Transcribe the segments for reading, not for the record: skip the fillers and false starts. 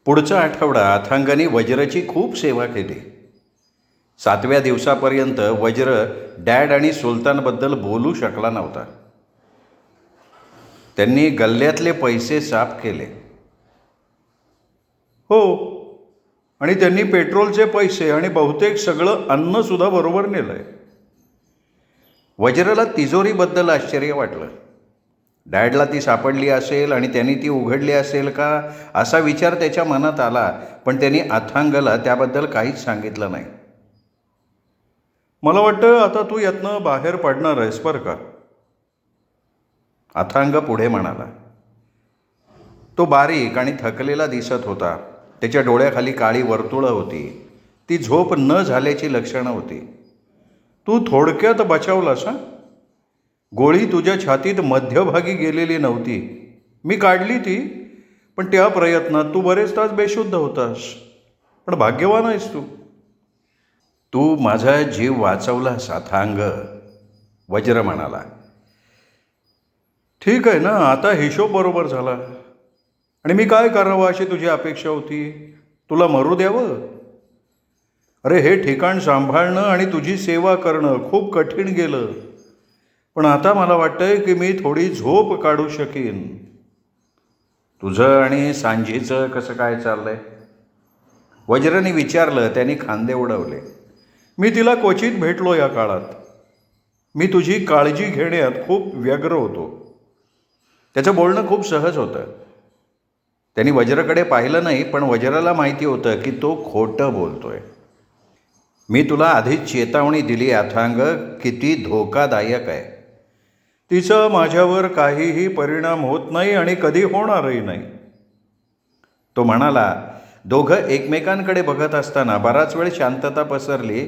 पुढचा आठवडा अथांगाने वज्रची खूप सेवा केली. 7व्या दिवसापर्यंत वज्र डॅड आणि सुलतानबद्दल बोलू शकला नव्हता. त्यांनी गल्ल्यातले पैसे साफ केले. हो, आणि त्यांनी पेट्रोलचे पैसे आणि बहुतेक सगळं अन्नसुद्धा बरोबर नेलंय. वज्राला तिजोरीबद्दल आश्चर्य वाटलं. डॅडला ती सापडली असेल आणि त्यांनी ती उघडली असेल का असा विचार त्याच्या मनात आला, पण त्यांनी अथांगला त्याबद्दल काहीच सांगितलं नाही. मला वाटतं आता तू यातनं बाहेर पडणार आहेस बरं का, अथांग पुढे म्हणाला. तो बारीक आणि थकलेला दिसत होता. त्याच्या डोळ्याखाली काळी वर्तुळं होती. ती झोप न झाल्याची लक्षणं होती. तू थोडक्यात बचावलास हां. गोळी तुझ्या छातीत मध्यभागी गेलेली नव्हती. मी काढली ती, पण त्या प्रयत्नात तू बरेच तास बेशुद्ध होतास. पण भाग्यवान आहेस तू. तू माझा जीव वाचवलास अथांग, वज्र म्हणाला. ठीक आहे ना, आता हिशोब बरोबर झाला. आणि मी काय करावं अशी तुझी अपेक्षा होती? तुला मरू द्यावं? अरे, हे ठिकाण सांभाळणं आणि तुझी सेवा करणं खूप कठीण गेलं. पण आता मला वाटतंय की मी थोडी झोप काढू शकीन. तुझं आणि सांजीचं कसं काय चाललंय? वज्राने विचारलं. त्यांनी खांदे उडवले. मी तिला क्वचित भेटलो या काळात. मी तुझी काळजी घेण्यात खूप व्यग्र होतो. त्याचं बोलणं खूप सहज होतं. त्यांनी वज्राकडे पाहिलं नाही, पण वज्राला माहिती होतं की तो खोटं बोलतोय. मी तुला आधीच चेतावणी दिली अथांग, किती धोकादायक आहे. तिचा माझ्यावर काहीही परिणाम होत नाही आणि कधी होणारही नाही, तो म्हणाला. दोघं एकमेकांकडे बघत असताना बराच वेळ शांतता पसरली.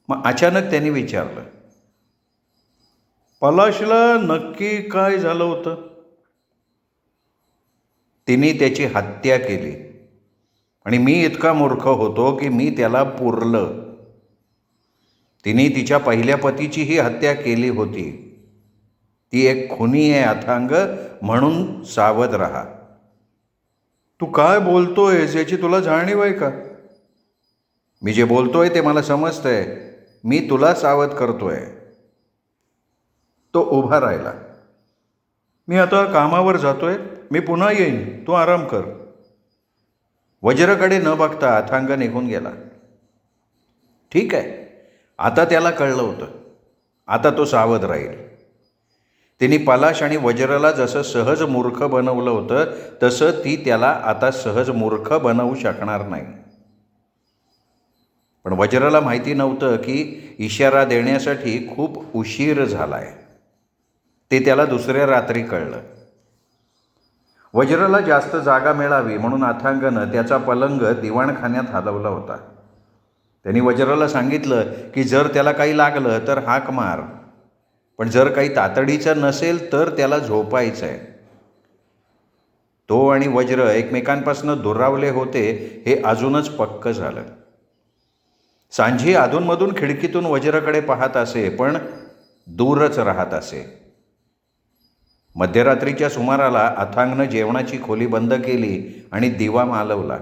मग अचानक त्यांनी विचारलं, पलाशला नक्की काय झालं होतं? तिने त्याची हत्या केली आणि मी इतका मूर्ख होतो की मी त्याला पुरलं. तिने तिच्या पहिल्या पतीचीही हत्या केली होती. ती एक खुनी आहे अथांग, म्हणून सावध राहा. तू काय बोलतोयस याची तुला जाणीव आहे का? मी जे बोलतोय ते मला समजतंय. मी तुला सावध करतोय. तो उभा राहिला. मी आता कामावर जातोय. मी पुन्हा येईन, तू आराम कर. वज्राकडे न बघता अथांग निघून गेला. ठीक आहे, आता त्याला कळलं होतं. आता तो सावध राहील. तिने पलाश आणि वज्राला जसं सहज मूर्ख बनवलं होतं, तसं ती त्याला आता सहज मूर्ख बनवू शकणार नाही. पण वज्राला माहिती नव्हतं की इशारा देण्यासाठी खूप उशीर झालाय. ते त्याला दुसऱ्या रात्री कळलं. वज्राला जास्त जागा मिळावी म्हणून अथांगनं त्याचा पलंग दिवाणखान्यात हलवला होता. त्यांनी वज्राला सांगितलं की जर त्याला काही लागलं तर हाक मार, पण जर काही तातडीचं नसेल तर त्याला झोपायचं आहे. तो आणि वज्र एकमेकांपासून दुरावले होते हे अजूनच पक्क झालं. सांजी अधूनमधून खिडकीतून वज्राकडे पाहत असे, पण दूरच राहत असे. मध्यरात्रीच्या सुमाराला अथांगनं जेवणाची खोली बंद केली आणि दिवा मालवला.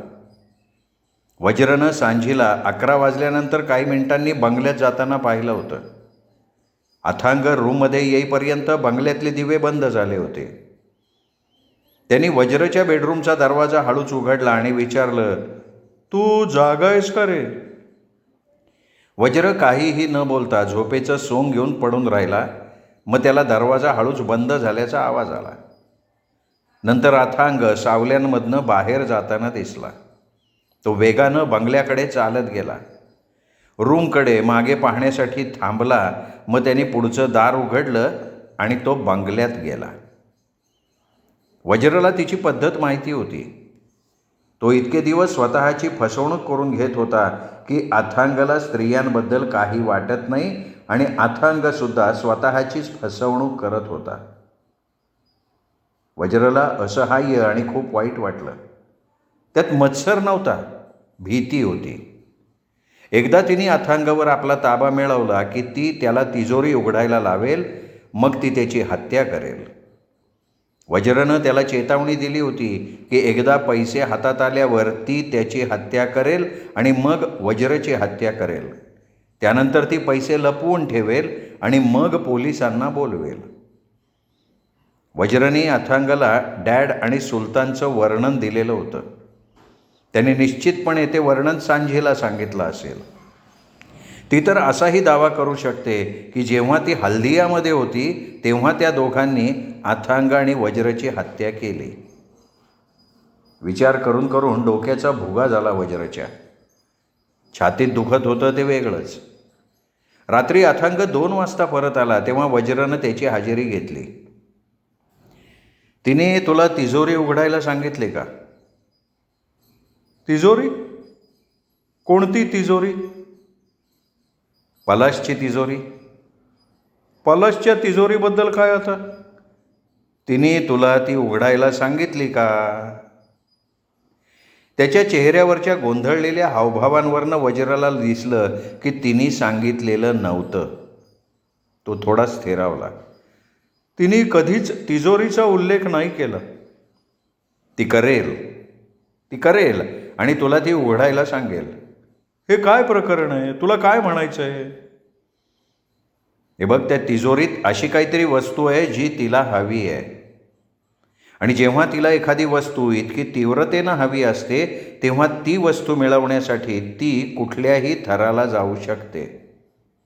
वज्रनं सांजीला 11 वाजल्यानंतर काही मिनिटांनी बंगल्यात जाताना पाहिलं होतं. अथांग रूममध्ये येईपर्यंत बंगल्यातले दिवे बंद झाले होते. त्यांनी वज्रच्या बेडरूमचा दरवाजा हळूच उघडला आणि विचारलं, तू जागा आहेस का रे? वज्र काहीही न बोलता झोपेचं सोंग घेऊन पडून राहिला. मग त्याला दरवाजा हळूच बंद झाल्याचा आवाज आला. नंतर अथांग सावल्यांमधनं बाहेर जाताना दिसला. तो वेगानं बंगल्याकडे चालत गेला. रूमकडे मागे पाहण्यासाठी थांबला. मग त्याने पुढचं दार उघडलं आणि तो बंगल्यात गेला. वज्राला तिची पद्धत माहिती होती. तो इतके दिवस स्वतःची फसवणूक करून घेत होता की अथांगला स्त्रियांबद्दल काही वाटत नाही आणि अथांगसुद्धा स्वतःचीच फसवणूक करत होता. वज्राला असहाय्य आणि खूप वाईट वाटलं. त्यात मत्सर नव्हता, भीती होती. एकदा तिने अथांगवर आपला ताबा मिळवला की ती त्याला तिजोरी उघडायला लावेल, मग ती त्याची हत्या करेल. वज्रनं त्याला चेतावणी दिली होती की एकदा पैसे हातात आल्यावर ती त्याची हत्या करेल आणि मग वज्रची हत्या करेल. त्यानंतर ती पैसे लपवून ठेवेल आणि मग पोलिसांना बोलवेल. वज्रने अथांगला डॅड आणि सुलतानचं वर्णन दिलेलं होतं. त्याने निश्चितपणे ते वर्णन सांझीला सांगितलं असेल. ती तर असाही दावा करू शकते की जेव्हा ती हल्दियामध्ये होती तेव्हा त्या दोघांनी अथांग आणि वज्रची हत्या केली. विचार करून करून डोक्याचा भुगा झाला वज्रच्या. छातीत दुखत होतं ते वेगळंच. रात्री अथांग 2 वाजता परत आला तेव्हा वज्रनं त्याची हजेरी घेतली. तिने तुला तिजोरी उघडायला सांगितले का? तिजोरी? कोणती तिजोरी? पलाशची तिजोरी. पलाशच्या तिजोरीबद्दल काय आता? तिने तुला ती उघडायला सांगितली का? त्याच्या चेहऱ्यावरच्या गोंधळलेल्या हावभावांवरनं वज्राला दिसलं की तिने सांगितलेलं नव्हतं. तो थोडा स्थिरावला. तिने कधीच तिजोरीचा उल्लेख नाही केला. ती करेल आणि तुला ती उघडायला सांगेल. हे काय प्रकरण आहे? तुला काय म्हणायचं आहे? हे बघ, त्या तिजोरीत अशी काहीतरी वस्तू आहे जी तिला हवी आहे. आणि जेव्हा तिला एखादी वस्तू इतकी तीव्रतेनं हवी असते तेव्हा ती वस्तू मिळवण्यासाठी ती कुठल्याही थराला जाऊ शकते.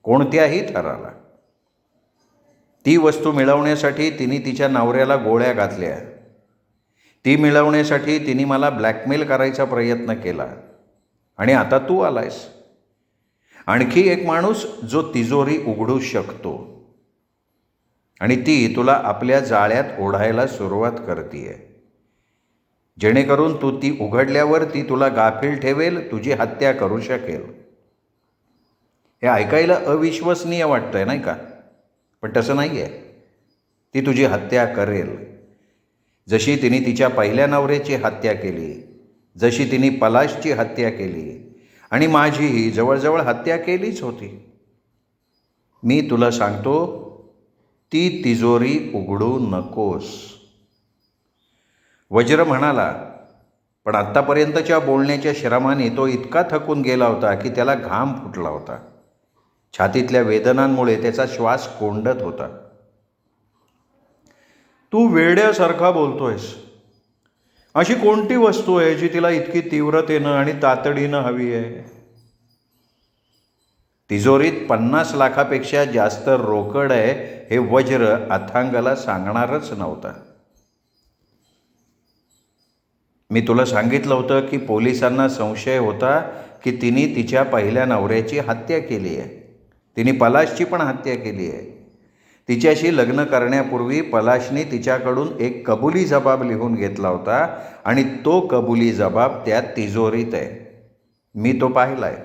कोणत्याही थराला. ती वस्तू मिळवण्यासाठी तिने तिच्या नवऱ्याला गोळ्या घातल्या. ती मिळवण्यासाठी तिने मला ब्लॅकमेल करायचा प्रयत्न केला. आणि आता तू आलायस. आणखी एक माणूस जो तिजोरी उघडू शकतो. आणि ती तुला आपल्या जाळ्यात ओढायला सुरुवात करतीये. जेणेकरून तू ती उघडल्यावर ती तुला गाफील ठेवेल, तुझी हत्या करू शकेल. हे ऐकायला अविश्वसनीय वाटतंय नाही का? पण तसं नाही आहे. ती तुझी हत्या करेल. जशी तिने तिच्या पहिल्या नवऱ्याची हत्या केली, जशी तिने पलाशची हत्या केली आणि माझीही जवळजवळ हत्या केलीच होती. मी तुला सांगतो, ती तिजोरी उघडू नकोस. वज्र म्हणाला. पण आत्तापर्यंतच्या बोलण्याच्या श्रमाने तो इतका थकून गेला होता की त्याला घाम फुटला होता. छातीतल्या वेदनांमुळे त्याचा श्वास कोंडत होता. तू वेड्यासारखा बोलतोयस. अशी कोणती वस्तू आहे जी तिला इतकी तीव्रतेनं आणि तातडीनं हवी आहे? तिजोरीत 50 लाखापेक्षा जास्त रोकड आहे हे वज्र अथांगला सांगणारच नव्हता. मी तुला सांगितलं होतं की पोलिसांना संशय होता की तिने तिच्या पहिल्या नवऱ्याची हत्या केली आहे. तिने पलाशची पण हत्या केली आहे. तिच्याशी लग्न करण्यापूर्वी पलाशने तिच्याकडून एक कबुली जबाब लिहून घेतला होता आणि तो कबुली जबाब त्या तिजोरीत आहे. मी तो पाहिला आहे.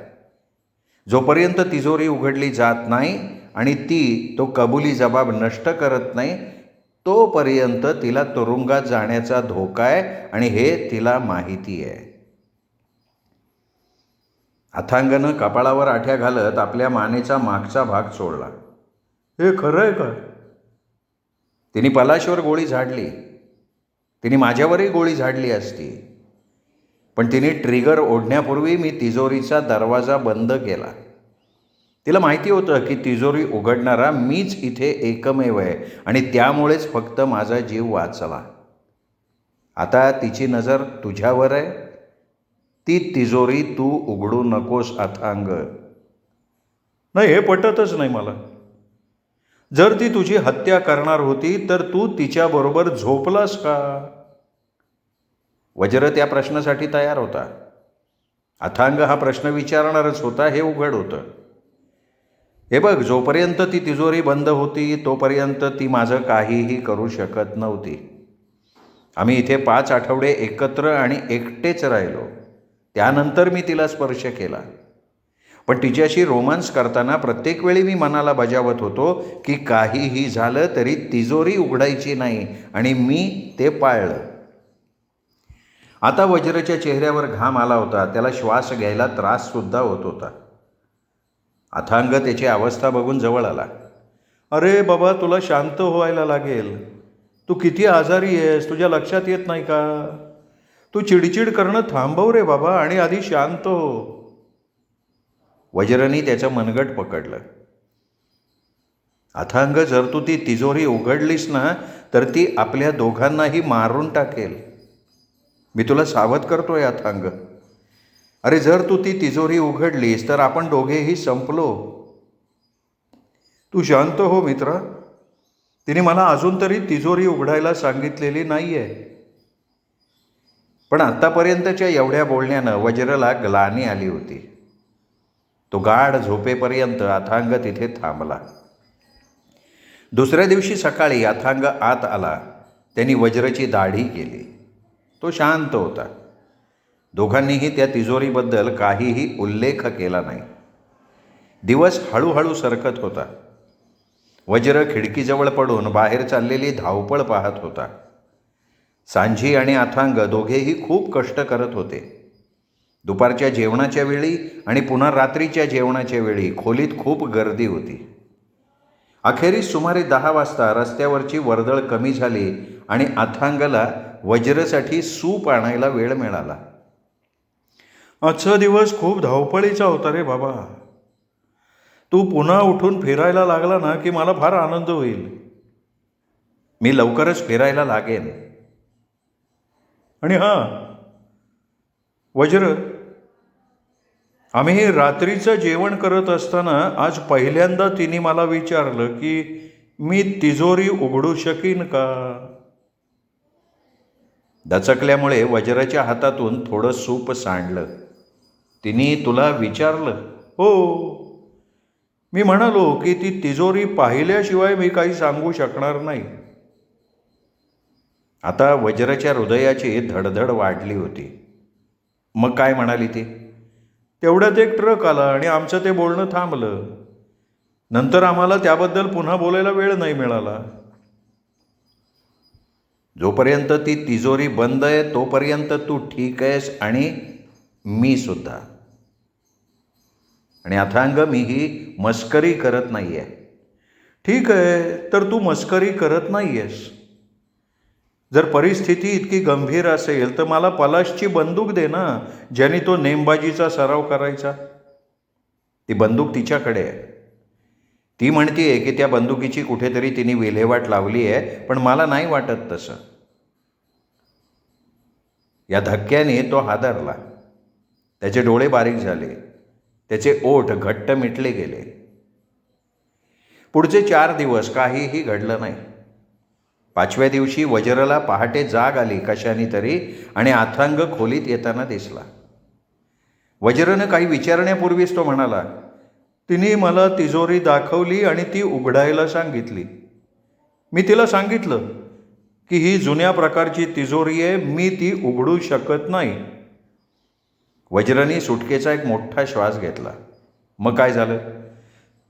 जोपर्यंत तिजोरी उघडली जात नाही आणि ती तो कबुली जबाब नष्ट करत नाही तोपर्यंत तिला तुरुंगात जाण्याचा धोका आहे आणि हे तिला माहिती आहे. अथांगनं कपाळावर आठ्या घालत आपल्या मानेचा मागचा भाग सोडला. हे खरं आहे का? तिने पलाशवर गोळी झाडली. तिने माझ्यावरही गोळी झाडली असती. पण तिने ट्रिगर ओढण्यापूर्वी मी तिजोरीचा दरवाजा बंद केला. तिला माहिती होतं की तिजोरी उघडणारा मीच इथे एकमेव आहे आणि त्यामुळेच फक्त माझा जीव वाचला. आता तिची नजर तुझ्यावर आहे. ती तिजोरी तू उघडू नकोस अथांग. नाही, हे पटतच नाही मला. जर ती तुझी हत्या करणार होती तर तू तिच्याबरोबर झोपलास का? वज्र त्या प्रश्नासाठी तयार होता. अथांग हा प्रश्न विचारणारच होता हे उघड होतं. हे बघ, जोपर्यंत ती तिजोरी बंद होती तोपर्यंत ती माझं काहीही करू शकत नव्हती. आम्ही इथे 5 आठवडे एकत्र आणि एकटेच राहिलो. त्यानंतर मी तिला स्पर्श केला. पण तिच्याशी रोमांस करताना प्रत्येक वेळी मी मनाला बजावत होतो की काहीही झालं तरी तिजोरी उघडायची नाही आणि मी ते पाळलं. आता वज्रच्या चेहऱ्यावर घाम आला होता. त्याला श्वास घ्यायला त्राससुद्धा होत होता. अथांग त्याची अवस्था बघून जवळ आला. अरे बाबा, तुला शांत व्हायला लागेल. तू किती आजारी आहेस तुझ्या लक्षात येत नाही का? तू चिडचिड करणं थांबव रे बाबा आणि आधी शांत हो. वज्रनी त्याचं मनगट पकडलं. अथांग, जर तू ती तिजोरी उघडलीस ना तर ती आपल्या दोघांनाही मारून टाकेल. मी तुला सावध करतोय अथांग. अरे, जर तू ती तिजोरी उघडलीस तर आपण दोघेही संपलो. तू शांत हो मित्रा. तिने मला अजून तरी तिजोरी उघडायला सांगितलेली नाही आहे. पण आत्तापर्यंतच्या एवढ्या बोलण्यानं वज्रला ग्लानी आली होती. तो गाढ झोपेपर्यंत अथांग तिथे थांबला. दुसऱ्या दिवशी सकाळी अथांग आत आला. त्यांनी वज्रची दाढी केली. तो शांत होता. दोघांनीही त्या तिजोरीबद्दल काहीही उल्लेख केला नाही. दिवस हळूहळू सरकत होता. वज्र खिडकीजवळ पडून बाहेर चाललेली धावपळ पाहत होता. सांजी आणि अथांग दोघेही खूप कष्ट करत होते. दुपारच्या जेवणाच्या वेळी आणि पुन्हा रात्रीच्या जेवणाच्या वेळी खोलीत खूप गर्दी होती. अखेरीस सुमारे 10 वाजता रस्त्यावरची वर्दळ कमी झाली आणि अथांगला वज्रसाठी सूप आणायला वेळ मिळाला. आजचा दिवस खूप धावपळीचा होता रे बाबा. तू पुन्हा उठून फिरायला लागला ना की मला फार आनंद होईल. मी लवकरच फिरायला लागेन. आणि हां वज्र, आम्ही रात्रीचं जेवण करत असताना आज पहिल्यांदा तिने मला विचारलं की मी तिजोरी उघडू शकीन का? दचकल्यामुळे वज्राच्या हातातून थोडं सूप सांडलं. तिने तुला विचारलं? हो. मी म्हणालो की ती तिजोरी पाहिल्याशिवाय मी काही सांगू शकणार नाही. आता वज्राच्या हृदयाची धडधड वाढली होती. मग काय म्हणाली ती? तेवढ्यात एक ट्रक आला आणि आमचं ते बोलणं थांबलं. नंतर आम्हाला त्याबद्दल पुन्हा बोलायला वेळ नाही मिळाला. जोपर्यंत ती तिजोरी बंद आहे तोपर्यंत तू ठीक आहेस आणि मी सुद्धा. आणि अथांग, मी ही मस्करी करत नाही आहे. ठीक आहे, तर तू मस्करी करत नाही आहेस. जर परिस्थिती इतकी गंभीर असेल तर मला पलाशची बंदूक दे ना, ज्याने तो नेमबाजीचा सराव करायचा. ती बंदूक तिच्याकडे आहे. ती म्हणतीये की त्या बंदुकीची कुठेतरी तिने विल्हेवाट लावली आहे, पण मला नाही वाटत तसं. या धक्क्याने तो हादरला. त्याचे डोळे बारीक झाले. त्याचे ओठ घट्ट मिटले गेले. पुढचे 4 दिवस काहीही घडलं नाही. 5व्या दिवशी वज्रला पहाटे जाग आली कशाने तरी आणि अथांग खोलीत येताना दिसला. वज्रनं काही विचारण्यापूर्वीच तो म्हणाला, तिने मला तिजोरी दाखवली आणि ती उघडायला सांगितली. मी तिला सांगितलं की ही जुन्या प्रकारची तिजोरी आहे, मी ती उघडू शकत नाही. वज्रनी सुटकेचा एक मोठा श्वास घेतला. मग काय झालं?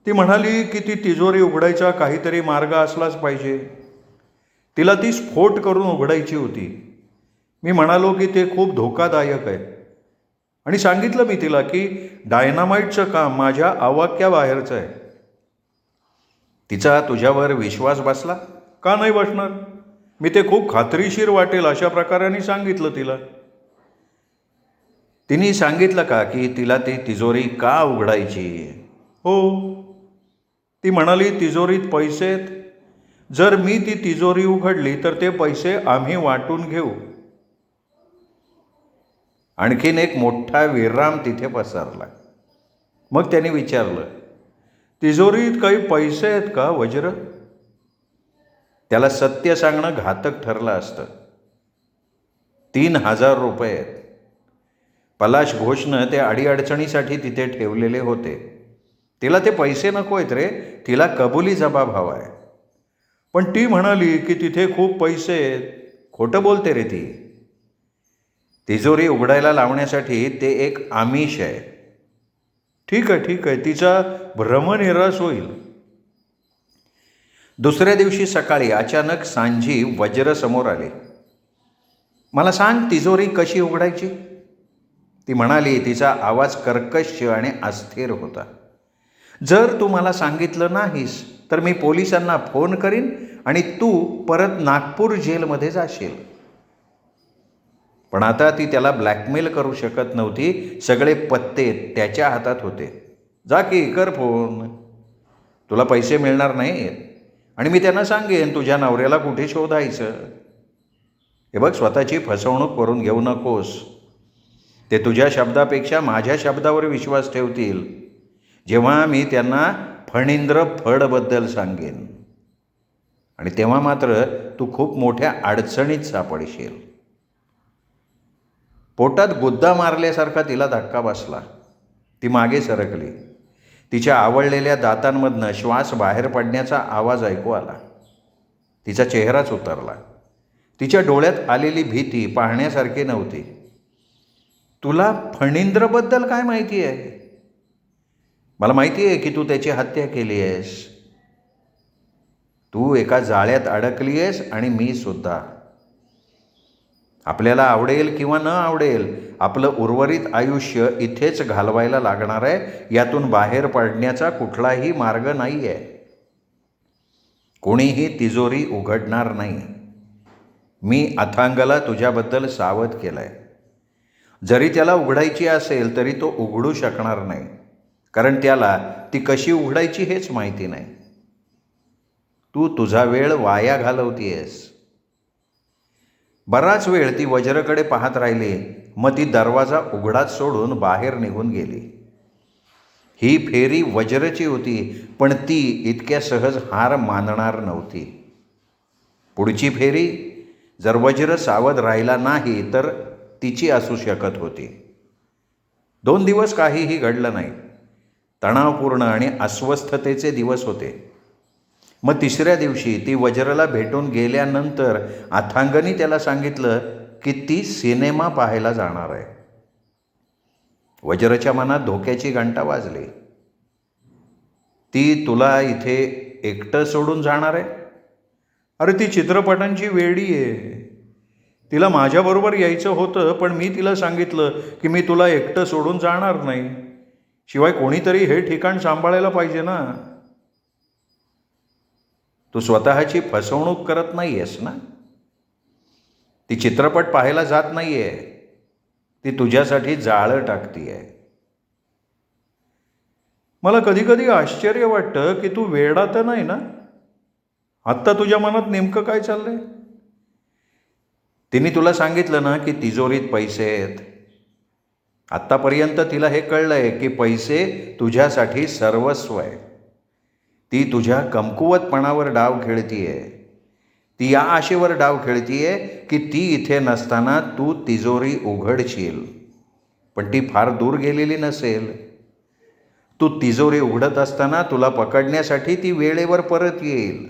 ती म्हणाली की ती तिजोरी उघडायचा काहीतरी मार्ग असलाच पाहिजे. तिला ती स्फोट करून उघडायची होती. मी म्हणालो की ते खूप धोकादायक आहे आणि सांगितलं मी तिला की डायनामाईटचं काम माझ्या आवाक्याबाहेरचं आहे. तिचा तुझ्यावर विश्वास बसला? का नाही बसणार? मी ते खूप खात्रीशीर वाटेल अशा प्रकाराने सांगितलं तिला. तिने सांगितलं का की तिला ती तिजोरी का उघडायची? हो. ती म्हणाली तिजोरीत पैसे आहेत. जर मी ती तिजोरी उघडली तर ते पैसे आम्ही वाटून घेऊ. आणखीन एक मोठा विराम तिथे पसरला. मग त्याने विचारलं, तिजोरीत काही पैसे आहेत का वज्र? त्याला सत्य सांगणं घातक ठरलं असतं. 3,000 रुपये आहेत. पलाश घोषनं ते अडीअडचणीसाठी तिथे ठेवलेले होते. तिला ते पैसे नको आहेत रे, तिला कबुली जबाब हवा आहे. पण ती म्हणाली की तिथे खूप पैसे आहेत. खोटं बोलते रे ती. तिजोरी उघडायला लावण्यासाठी ते एक आमिष आहे. ठीक आहे, तिचा भ्रमनिरास होईल. दुसऱ्या दिवशी सकाळी अचानक सांजी वज्र समोर आले. मला सांग, तिजोरी कशी उघडायची? ती म्हणाली. तिचा आवाज कर्कश आणि अस्थिर होता. जर तू मला सांगितलं नाहीस तर मी पोलिसांना फोन करीन आणि तू परत नागपूर जेलमध्ये जाशील. पण आता ती त्याला ब्लॅकमेल करू शकत नव्हती. सगळे पत्ते त्याच्या हातात होते. जा की कर फोन, तुला पैसे मिळणार नाहीत आणि मी त्यांना सांगेन तुझ्या नवऱ्याला कुठे शोधायचं. हे बघ, स्वतःची फसवणूक करून घेऊ नकोस. ते तुझ्या शब्दापेक्षा माझ्या शब्दावर विश्वास ठेवतील जेव्हा मी त्यांना फणींद्र फडबद्दल सांगेन. आणि तेव्हा मात्र तू खूप मोठ्या अडचणीत सापडशील. पोटात गुद्दा मारल्यासारखा तिला धक्का बसला. ती मागे सरकली. तिच्या आवळलेल्या दातांमधनं श्वास बाहेर पडण्याचा आवाज ऐकू आला. तिचा चेहराच उतरला. तिच्या डोळ्यात आलेली भीती पाहण्यासारखी नव्हती. तुला फणींद्रबद्दल काय माहिती आहे? मला माहिती आहे की तू त्याची हत्या केली आहेस. तू एका जाळ्यात अडकली आहेस आणि मी सुद्धा. आपल्याला आवडेल किंवा न आवडेल, आपलं उर्वरित आयुष्य इथेच घालवायला लागणार आहे. यातून बाहेर पडण्याचा कुठलाही मार्ग नाही आहे. कोणीही तिजोरी उघडणार नाही. मी अथांगला तुझ्याबद्दल सावध केलं आहे. जरी त्याला उघडायची असेल तरी तो उघडू शकणार नाही, कारण त्याला ती कशी उघडायची हेच माहिती नाही. तू तुझा वेळ वाया घालवतीयस. बराच वेळ ती वज्रकडे पाहत राहिली. मग ती दरवाजा उघडाच सोडून बाहेर निघून गेली. ही फेरी वज्रची होती, पण ती इतक्या सहज हार मानणार नव्हती. पुढची फेरी जर वज्र सावध राहिला नाही तर तिची असू शकत होती. 2 दिवस काहीही घडलं नाही. तणावपूर्ण आणि अस्वस्थतेचे दिवस होते. मग तिसऱ्या दिवशी ती वज्रला भेटून गेल्यानंतर अथांगनी त्याला सांगितलं की ती सिनेमा पाहायला जाणार आहे. वज्रच्या मनात धोक्याची घंटा वाजली. ती तुला इथे एकटं सोडून जाणार आहे? अरे, ती चित्रपटांची वेडी आहे. तिला माझ्याबरोबर यायचं होतं, पण मी तिला सांगितलं की मी तुला एकटं सोडून जाणार नाही. शिवाय कोणीतरी हे ठिकाण सांभाळायला पाहिजे ना. तू स्वतःची फसवणूक करत नाही आहेस ना. ती चित्रपट पाहायला जात नाही आहे. ती तुझ्यासाठी जाळं टाकती आहे. मला कधी कधी आश्चर्य वाटतं की तू वेडा तर नाही ना. आत्ता तुझ्या मनात नेमकं काय चाललंय? तिने तुला सांगितलं ना की तिजोरीत पैसे आहेत. आत्तापर्यंत तिला हे कळलंय की पैसे तुझ्यासाठी सर्वस्व आहे. ती तुझ्या कमकुवतपणावर डाव खेळतीये. ती या आशेवर डाव खेळतीये की ती इथे नसताना तू तिजोरी उघडशील. पण ती फार दूर गेलेली नसेल. तू तिजोरी उघडत असताना तुला पकडण्यासाठी ती वेळेवर परत येईल.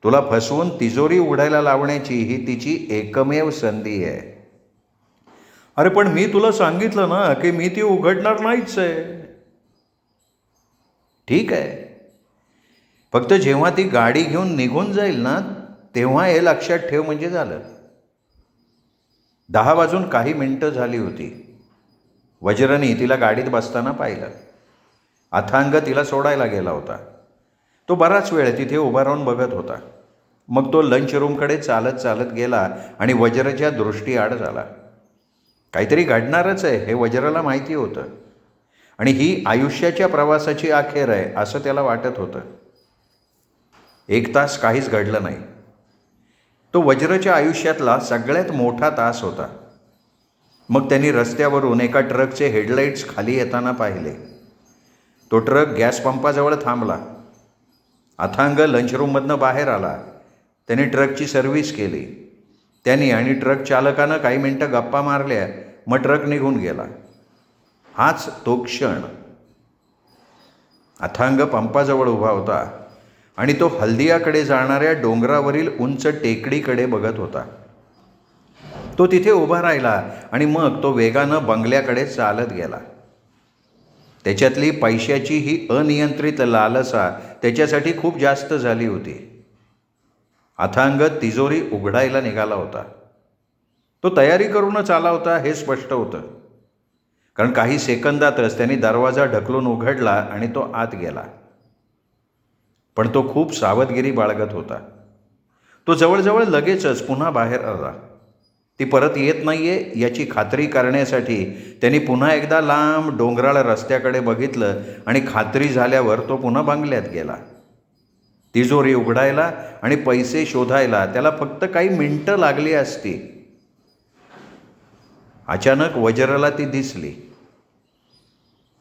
तुला फसवून तिजोरी उघडायला लावण्याची ही तिची एकमेव संधी आहे. अरे, पण मी तुला सांगितलं ना की मी ती उघडणार नाहीच आहे. ठीक आहे, फक्त जेव्हा ती गाडी घेऊन निघून जाईल ना तेव्हा हे लक्षात ठेव म्हणजे झालं. 10 वाजून काही मिनिटं झाली होती. वज्रनी तिला गाडीत बसताना पाहिलं. अथांग तिला सोडायला गेला होता. तो बराच वेळ तिथे उभा राहून बघत होता. मग तो लंच रूमकडे चालत चालत गेला आणि वज्रच्या दृष्टीआड झाला. काहीतरी घडणारच आहे हे वज्राला माहिती होतं. आणि ही आयुष्याच्या प्रवासाची अखेर आहे असं त्याला वाटत होतं. 1 तास काहीच घडलं नाही. तो वज्रच्या आयुष्यातला सगळ्यात मोठा तास होता. मग त्यांनी रस्त्यावरून एका ट्रकचे हेडलाईट्स खाली येताना पाहिले. तो ट्रक गॅस पंपाजवळ थांबला. अथांग लंचरूममधनं बाहेर आला. त्याने ट्रकची सर्व्हिस केली. त्यांनी आणि ट्रक चालकानं काही मिनटं गप्पा मारल्या. मग ट्रक निघून गेला. हाच तो क्षण. अथांग पंपाजवळ उभा होता आणि तो हल्दियाकडे जाणाऱ्या डोंगरावरील उंच टेकडीकडे बघत होता. तो तिथे उभा राहिला आणि मग तो वेगानं बंगल्याकडे चालत गेला. त्याच्यातली पैशाची ही अनियंत्रित लालसा त्याच्यासाठी खूप जास्त झाली होती. अथांग तिजोरी उघडायला निघाला होता. तो तयारी करूनच आला होता हे स्पष्ट होतं, कारण काही सेकंदातच त्याने दरवाजा ढकलून उघडला आणि तो आत गेला. पण तो खूप सावधगिरी बाळगत होता. तो जवळजवळ लगेचच पुन्हा बाहेर आला. ती परत येत नाहीये याची खात्री करण्यासाठी त्यांनी पुन्हा एकदा लांब डोंगराळ रस्त्याकडे बघितलं आणि खात्री झाल्यावर तो पुन्हा बंगल्यात गेला. तिजोरी उघडायला आणि पैसे शोधायला त्याला फक्त काही मिनिटं लागली असती. अचानक वज्रला ती दिसली.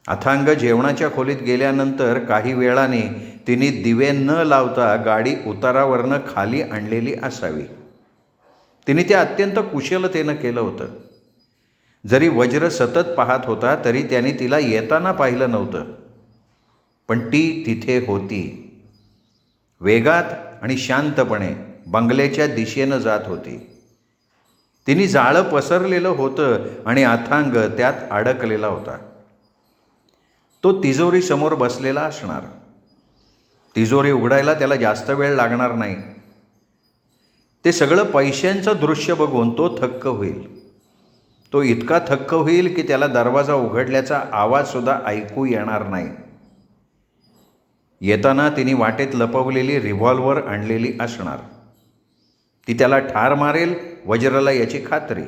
अथांग जेवणाच्या खोलीत गेल्यानंतर काही वेळाने तिने दिवे न लावता गाडी उतारावरनं खाली आणलेली असावी. तिने ते अत्यंत कुशलतेनं केलं होतं. जरी वज्र सतत पाहत होता तरी त्याने तिला येताना पाहिलं नव्हतं, पण ती तिथे होती. वेगात आणि शांतपणे बंगल्याच्या दिशेनं जात होती. तिने जाळं पसरलेलं होतं आणि अथांग त्यात अडकलेला होता. तो तिजोरी समोर बसलेला असणार. तिजोरी उघडायला त्याला जास्त वेळ लागणार नाही. ते सगळं पैशांचं दृश्य बघून तो थक्क होईल. तो इतका थक्क होईल की त्याला दरवाजा उघडल्याचा आवाजसुद्धा ऐकू येणार नाही. येताना तिने वाटेत लपवलेली रिव्हॉल्वर आणलेली असणार. ती त्याला ठार मारेल वज्रला याची खात्री.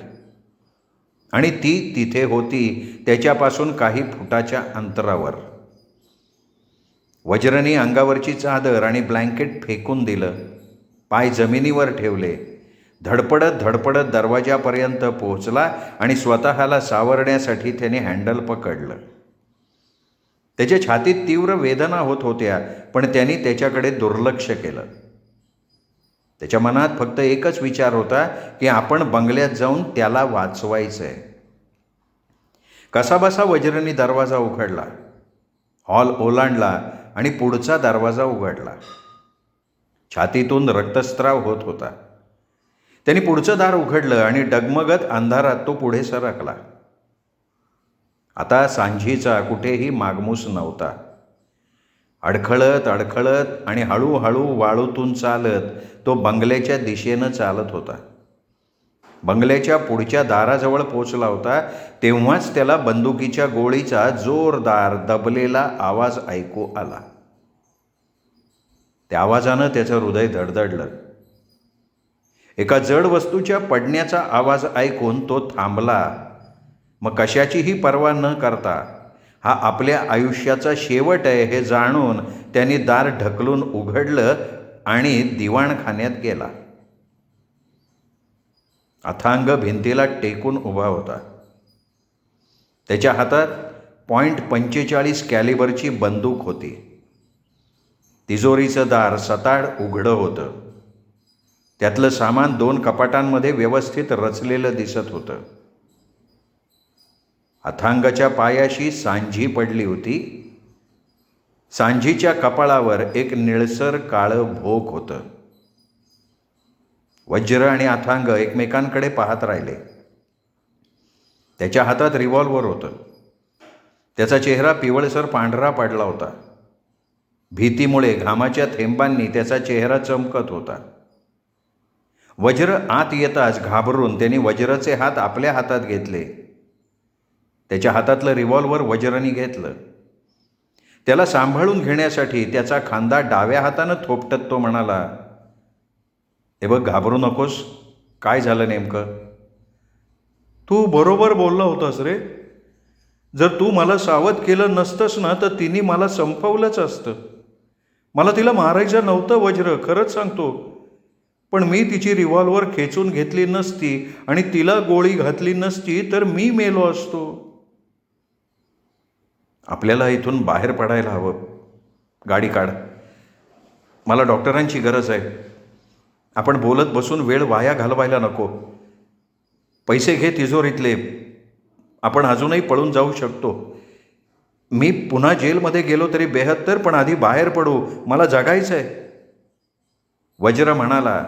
आणि ती तिथे होती त्याच्यापासून काही फुटाच्या अंतरावर. वज्रने अंगावरची चादर आणि ब्लँकेट फेकून दिलं. पाय जमिनीवर ठेवले. धडपडत धडपडत दरवाजापर्यंत पोहोचला आणि स्वतःला सावरण्यासाठी त्याने हँडल पकडलं. त्याच्या छातीत तीव्र वेदना होत होत्या, पण त्यांनी त्याच्याकडे दुर्लक्ष केलं. त्याच्या मनात फक्त एकच विचार होता की आपण बंगल्यात जाऊन त्याला वाचवायचं आहे. कसाबसा वज्रने दरवाजा उघडला, हॉल ओलांडला आणि पुढचा दरवाजा उघडला. छातीतून रक्तस्राव होत होता. त्यांनी पुढचं दार उघडलं आणि डगमगत अंधारात तो पुढे सरकला. आता सांझीचा कुठेही मागमूस नव्हता. अडखळत अडखळत आणि हळूहळू वाळूतून चालत तो बंगल्याच्या दिशेनं चालत होता. बंगल्याच्या पुढच्या दाराजवळ पोचला होता तेव्हाच त्याला बंदुकीच्या गोळीचा जोरदार दबलेला आवाज ऐकू आला. त्या आवाजानं त्याचं हृदय धडधडलं. एका जड वस्तूच्या पडण्याचा आवाज ऐकून तो थांबला. मग कशाचीही पर्वा न करता हा आपल्या आयुष्याचा शेवट आहे हे जाणून त्यांनी दार ढकलून उघडलं आणि दिवाणखान्यात गेला. अथांग भिंतीला टेकून उभा होता. त्याच्या हातात .45 कॅलिबरची बंदूक होती. तिजोरीचं दार सताड उघडं होतं. त्यातलं सामान 2 कपाटांमध्ये व्यवस्थित रचलेलं दिसत होतं. अथांगच्या पायाशी सांझी पडली होती. सांझीच्या कपाळावर एक निळसर काळं भोक होतं. वज्र आणि अथांग एकमेकांकडे पाहत राहिले. त्याच्या हातात रिव्हॉल्वर होतं. त्याचा चेहरा पिवळसर पांढरा पडला होता. भीतीमुळे घामाच्या थेंबांनी त्याचा चेहरा चमकत होता. वज्र आत येताच घाबरून त्यांनी वज्राचे हात आपल्या हातात घेतले. त्याच्या हातातलं रिव्हॉल्वर वज्राने घेतलं. त्याला सांभाळून घेण्यासाठी त्याचा खांदा डाव्या हातानं थोपटत तो म्हणाला, "हे बघ, घाबरू नकोस. काय झालं नेमकं?" "तू बरोबर बोलला होतास रे. जर तू मला सावध केलं नसतंस ना तर तिने मला संपवलंच असतं. मला तिला मारायचं नव्हतं वज्र, खरंच सांगतो. पण मी तिची रिव्हॉल्वर खेचून घेतली नसती आणि तिला गोळी घातली नसती तर मी मेलो असतो. आपल्याला इथून बाहेर पडायला हवं. गाडी काढ. मला डॉक्टरांची गरज आहे. आपण बोलत बसून वेळ वाया घालवायला नको. पैसे घे तिजोरीतले. आपण अजूनही पळून जाऊ शकतो. मी पुन्हा जेलमध्ये गेलो तरी बेहत्तर, पण आधी बाहेर पडू. मला जगायचं आहे." वज्र म्हणाला.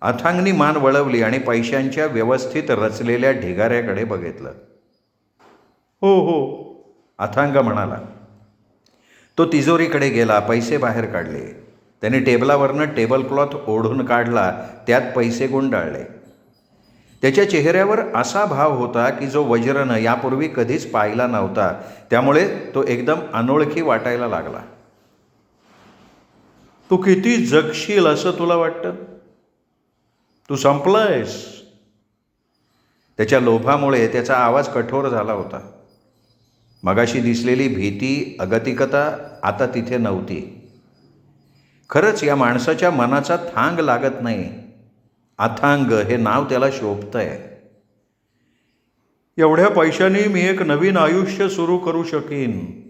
अथांगनी मान वळवली आणि पैशांच्या व्यवस्थित रचलेल्या ढिगाऱ्याकडे बघितलं. "हो हो," अथांग म्हणाला. तो तिजोरीकडे गेला. पैसे बाहेर काढले. त्याने टेबलावरनं टेबलक्लॉथ ओढून काढला. त्यात पैसे गुंडाळले. त्याच्या चेहऱ्यावर असा भाव होता की जो वज्रनं यापूर्वी कधीच पाहिला नव्हता. त्यामुळे तो एकदम अनोळखी वाटायला लागला. तू किती जगशील असं तुला वाटतं? तू संपलायस. त्याच्या लोभामुळे त्याचा आवाज कठोर झाला होता. मगाशी दिसलेली भीती, अगतिकता आता तिथे नव्हती. खरंच या माणसाच्या मनाचा थांग लागत नाही. अथांग हे नाव त्याला शोभतंय. एवढ्या पैशांनी मी एक नवीन आयुष्य सुरू करू शकीन,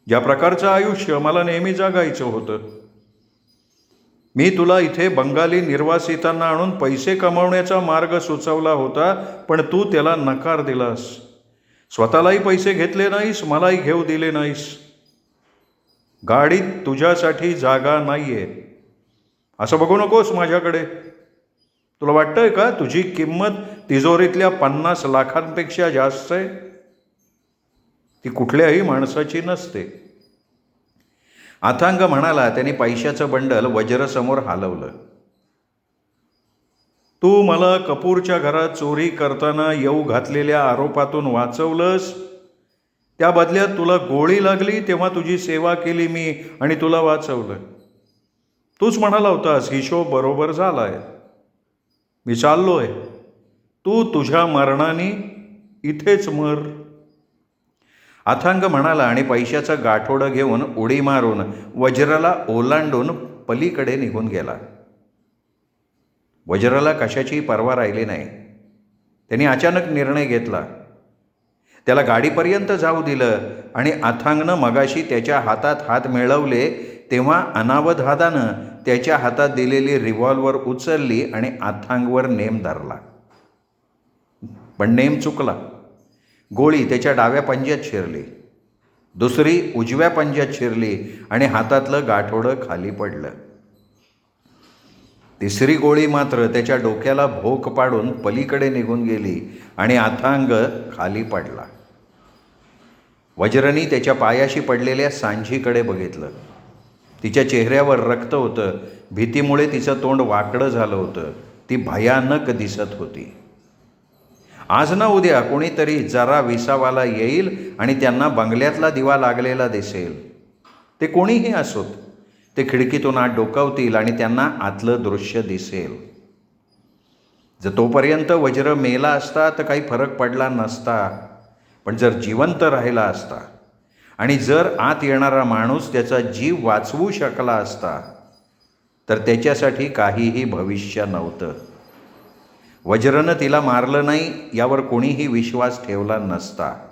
ज्या प्रकारचं आयुष्य मला नेहमी जगायचं होतं. मी तुला इथे बंगाली निर्वासितांना आणून पैसे कमावण्याचा मार्ग सुचवला होता, पण तू त्याला नकार दिलास. स्वतःलाही पैसे घेतले नाहीस, मलाही घेऊ दिले नाहीस. गाडीत तुझ्यासाठी जागा नाहीये असं बघू नकोस माझ्याकडे. तुला वाटतंय का तुझी किंमत तिजोरीतल्या 50 लाखांपेक्षा जास्त आहे? ती कुठल्याही माणसाची नसते. अथांग म्हणाला. त्याने पैशाचं बंडल वज्रसमोर हालवलं. तू मला कपूरच्या घरात चोरी करताना येऊ घातलेल्या आरोपातून वाचवलंस. त्या बदल्यात तुला गोळी लागली तेव्हा तुझी सेवा केली मी आणि तुला वाचवलं. तूच म्हणाला होतास हिशोब बरोबर झालाय, मी चाललोय. तू तुझ्या मरणाने इथेच मर. अथांग म्हणाला आणि पैशाचं गाठोडं घेऊन उडी मारून वज्राला ओलांडून पलीकडे निघून गेला. वज्राला कशाची पर्वा राहिली नाही. त्यांनी अचानक निर्णय घेतला. त्याला गाडीपर्यंत जाऊ दिलं आणि अथांगनं मगाशी त्याच्या हातात हात मिळवले तेव्हा अनावधानानं त्याच्या हातात दिलेली रिव्हॉल्वर उचलली आणि अथांगवर नेम धरला. पण नेम चुकला. गोळी त्याच्या डाव्या पंज्यात शिरली, दुसरी उजव्या पंज्यात शिरली आणि हातातलं गाठोडं खाली पडलं. तिसरी गोळी मात्र त्याच्या डोक्याला भोक पाडून पलीकडे निघून गेली आणि अथांग खाली पडला. वज्रनी त्याच्या पायाशी पडलेल्या सांझीकडे बघितलं. तिच्या चेहऱ्यावर रक्त होतं. भीतीमुळे तिचं तोंड वाकडं झालं होतं. ती भयानक दिसत होती. आज ना उद्या कोणीतरी जरा विसावाला येईल आणि त्यांना बंगल्यातला दिवा लागलेला दिसेल. ते कोणीही असोत, ते खिडकीतून आत डोकावतील आणि त्यांना आतलं दृश्य दिसेल. जर तोपर्यंत वज्र मेला असता तर काही फरक पडला नसता, पण जर जिवंत राहिला असता आणि जर आत येणारा माणूस त्याचा जीव वाचवू शकला असता तर त्याच्यासाठी काहीही भविष्य नव्हतं. वज्रनं तिला मारलं नाही यावर कोणीही विश्वास ठेवला नसता.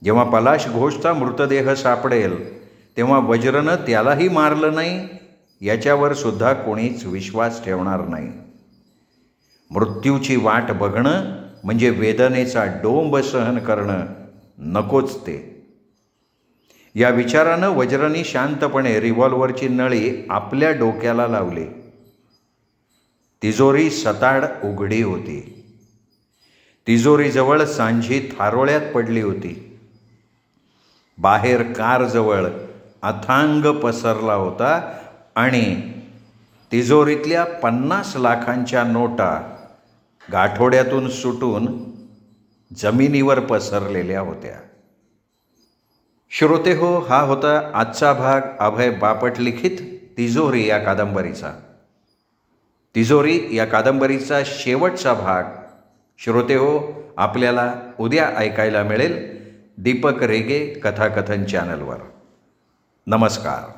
जेव्हा पलाश घोषचा मृतदेह सापडेल तेव्हा वज्रनं त्यालाही मारलं नाही याच्यावर सुद्धा कोणीच विश्वास ठेवणार नाही. मृत्यूची वाट बघणं म्हणजे वेदनेचा डोंब सहन करणं नकोच ते. या विचारानं वज्रनी शांतपणे रिव्हॉल्वरची नळी आपल्या डोक्याला लावली. तिजोरी सताड उघडी होती. तिजोरीजवळ सांझी थारोळ्यात पडली होती. बाहेर कारजवळ अथांग पसरला होता आणि तिजोरीतल्या 50 लाखांच्या नोटा गाठोड्यातून सुटून जमिनीवर पसरलेल्या होत्या. श्रोतेहो, हा होता आजचा भाग अभय बापट लिखित तिजोरी या कादंबरीचा. तिजोरी या कादंबरीचा शेवटचा भाग श्रोतेहो आपल्याला उद्या ऐकायला मिळेल दीपक रेगे कथाकथन चॅनलवर. नमस्कार.